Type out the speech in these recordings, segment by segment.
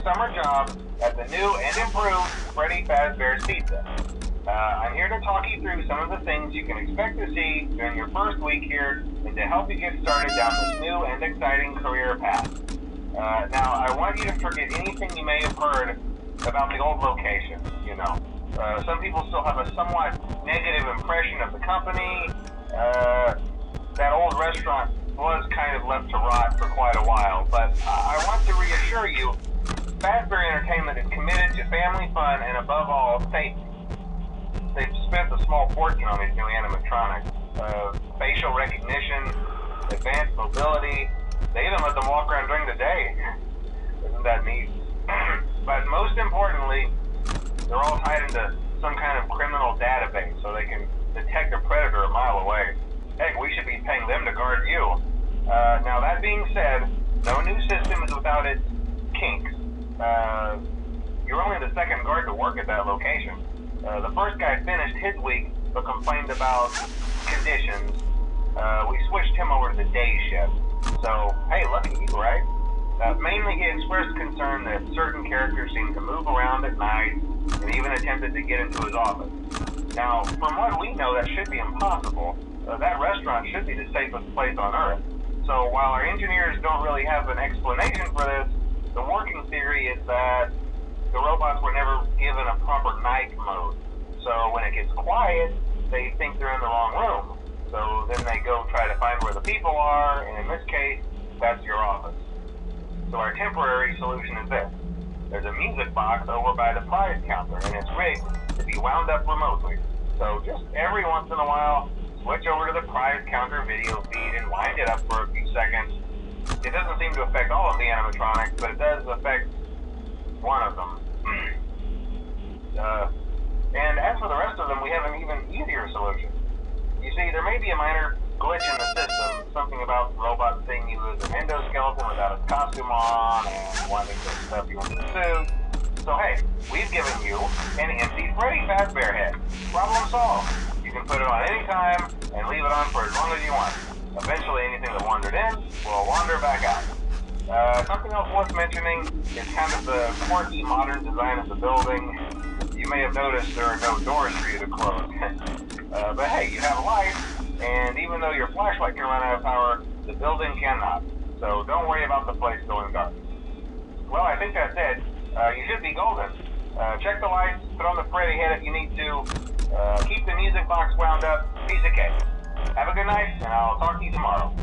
summer job at the new and improved Freddy Fazbear's Pizza. I'm here to talk you through some of the things you can expect to see during your first week here and to help you get started down this new and exciting career path. Now, I want you to forget anything you may have heard about the old location, you know. Some people still have a somewhat negative impression of the company. That old restaurant was kind of left to rot for quite a while, but I want to reassure you, Fazbear Entertainment is committed to family fun and above all, safety. They've spent a small fortune on these new animatronics. Facial recognition, advanced mobility, they even let them walk around during the day. Isn't that neat? But most importantly, they're all tied into some kind of criminal database so they can detect a predator a mile away. Heck, we should be paying them to guard you. Now that being said, no new system is without its kinks. You're only the second guard to work at that location. The first guy finished his week but complained about conditions. We switched him over to the day shift. So, hey, look at you, right? Mainly he expressed concern that certain characters seemed to move around at night and even attempted to get into his office. Now, from what we know, that should be impossible. That restaurant should be the safest place on Earth. So while our engineers don't really have an explanation for this, the working theory is that the robots were never given a proper night mode. So when it gets quiet, they think they're in the wrong room. So then they go try to find where the people are, and in this case, that's your office. So our temporary solution is this. There's a music box over by the prize counter, and it's rigged to be wound up remotely. So just every once in a while, switch over to the prize counter video feed and wind it up for a few seconds. It doesn't seem to affect all of the animatronics, but it does affect one of them. And as for the rest of them, we have an even easier solution. You see, there may be a minor glitch in the system, something about the robot seeing you as an endoskeleton without its costume on and wanting to stuff you into the suit. So hey, we've given you an empty Freddy Fazbear head. Problem solved. You can put it on any time and leave it on for as long as you want. Eventually anything that wandered in will wander back out. Something else worth mentioning is kind of the quirky modern design of the building. You may have noticed there are no doors for you to close. But hey, you have light, and even though your flashlight can run out of power, the building cannot. So don't worry about the place going dark. Well, I think that's it. You should be golden. Check the lights, put on the Freddy head if you need to. Keep the music box wound up. Piece of cake. Have a good night, and I'll talk to you tomorrow.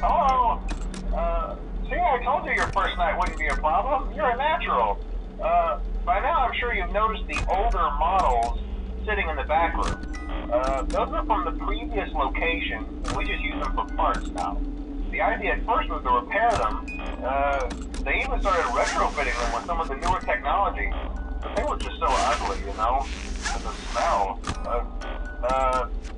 Hello? See, I told you your first night wouldn't be a problem. You're a natural. By now I'm sure you've noticed the older models sitting in the back room. Those are from the previous location, and we just use them for parts now. The idea at first was to repair them. They even started retrofitting them with some of the newer technology, but they were just so ugly, you know, and the smell.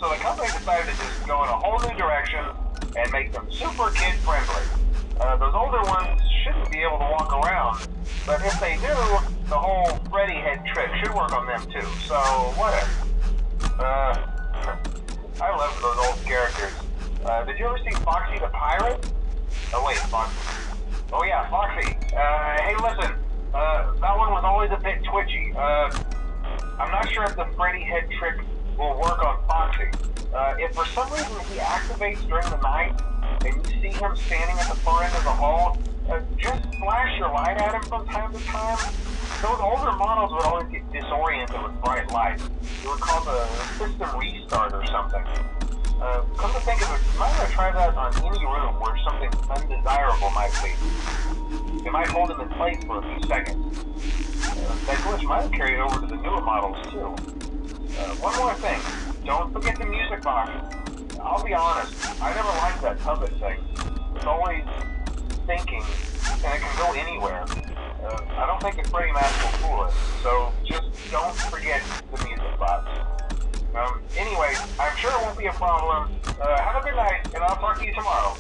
So the company decided to just go in a whole new direction and make them super kid-friendly. Those older ones shouldn't be able to walk around, but if they do, the whole Freddy head trick should work on them too, so whatever. I love those old characters. Did you ever see Foxy the Pirate? Oh wait, Foxy. Oh yeah, Foxy. Hey listen, that one was always a bit twitchy. I'm not sure if the Freddy head trick will work on Foxy. If for some reason he activates during the night, and you see him standing at the far end of the hall, just flash your light at him from time to time. Those older models would always get disoriented with bright light. It would cause a system restart or something. Come to think of it, you might want to try that on any room where something undesirable might be. It might hold him in place for a few seconds. That glitch might have carried over to the newer models too. One more thing, don't forget the music box. I'll be honest, I never liked that puppet thing. It's always thinking, and it can go anywhere. I don't think the Freddy mask will fool us, so just don't forget the music box. Anyway, I'm sure it won't be a problem. Have a good night, and I'll talk to you tomorrow.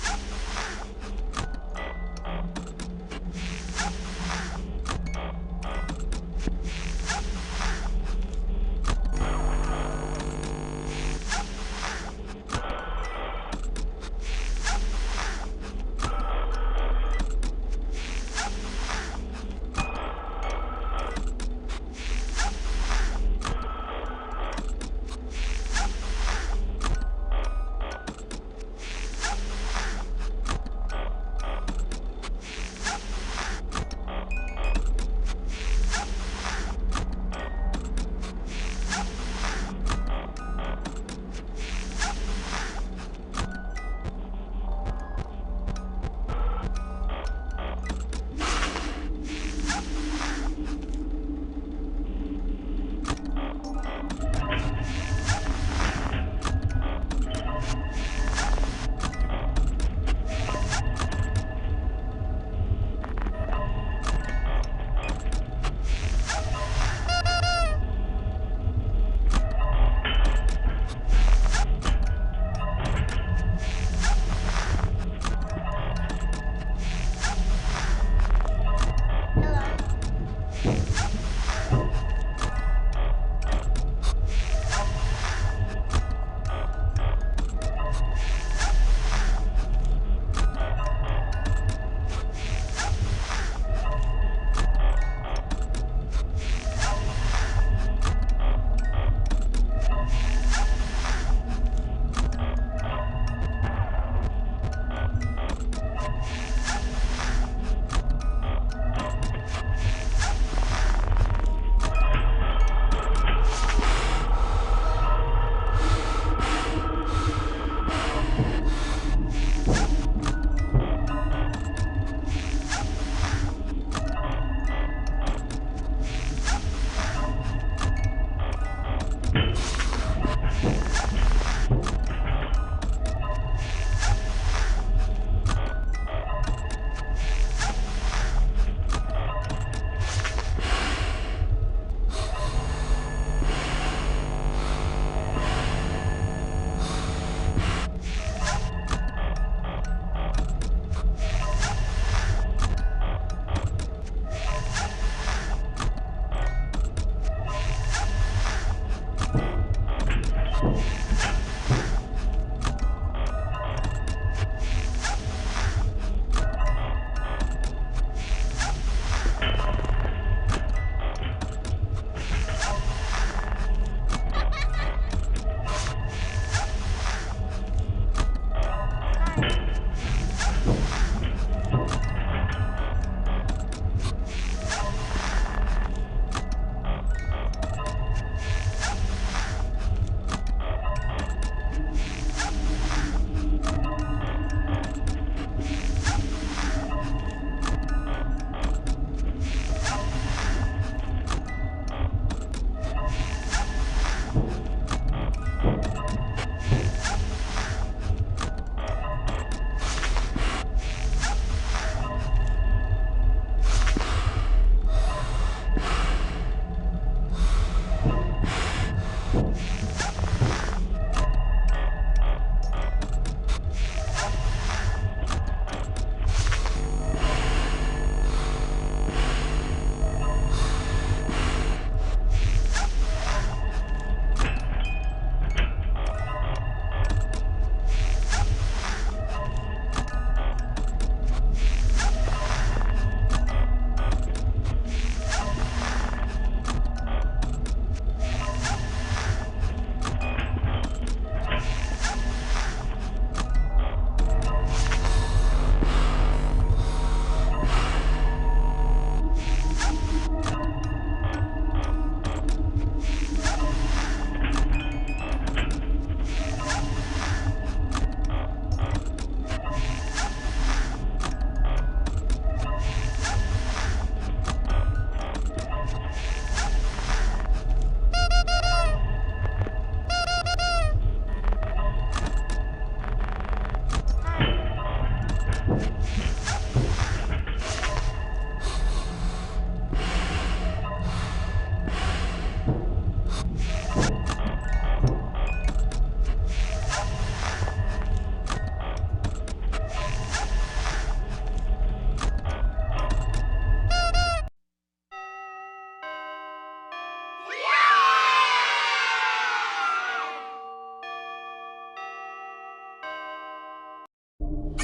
Hello?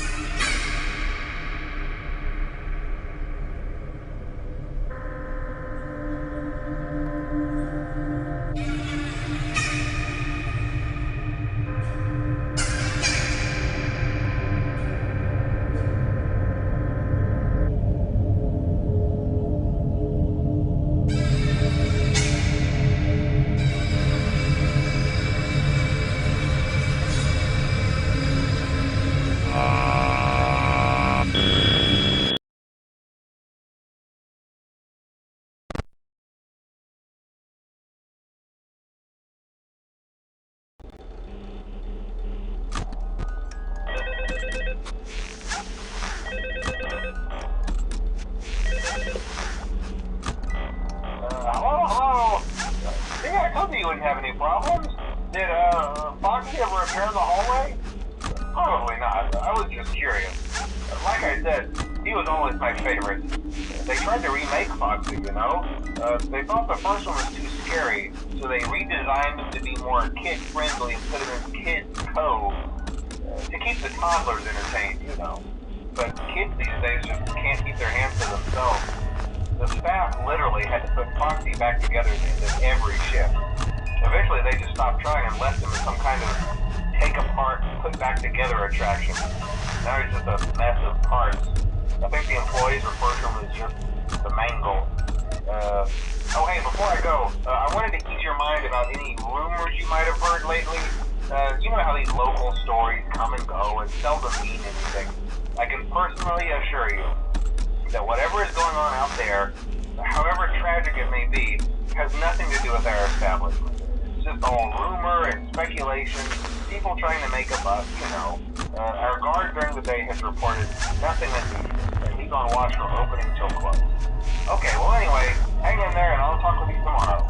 Yeah, I told you wouldn't have any problems. Did, Foxy ever repair the hallway? Probably not. I was just curious. Like I said, he was always my favorite. They tried to remake Foxy, you know? They thought the first one was too scary, so they redesigned him to be more kid-friendly and put him in Kids Cove to keep the toddlers entertained, you know. But kids these days just can't keep their hands to themselves. The staff literally had to put Foxy back together at the end of every shift. Eventually they just stopped trying and left him as some kind of take apart, put back together attraction. Now he's just a mess of parts. I think the employees refer to him as just the mangle. Oh hey, before I go, I wanted to ease your mind about any rumors you might have heard lately. You know how these local stories come and go and seldom mean anything. I can personally assure you that whatever is going on out there, however tragic it may be, has nothing to do with our establishment. It's just all rumor and speculation, people trying to make a buck, you know. Our guard during the day has reported nothing unusual, and he's on watch from opening till close. Okay, well anyway, hang in there and I'll talk with you tomorrow.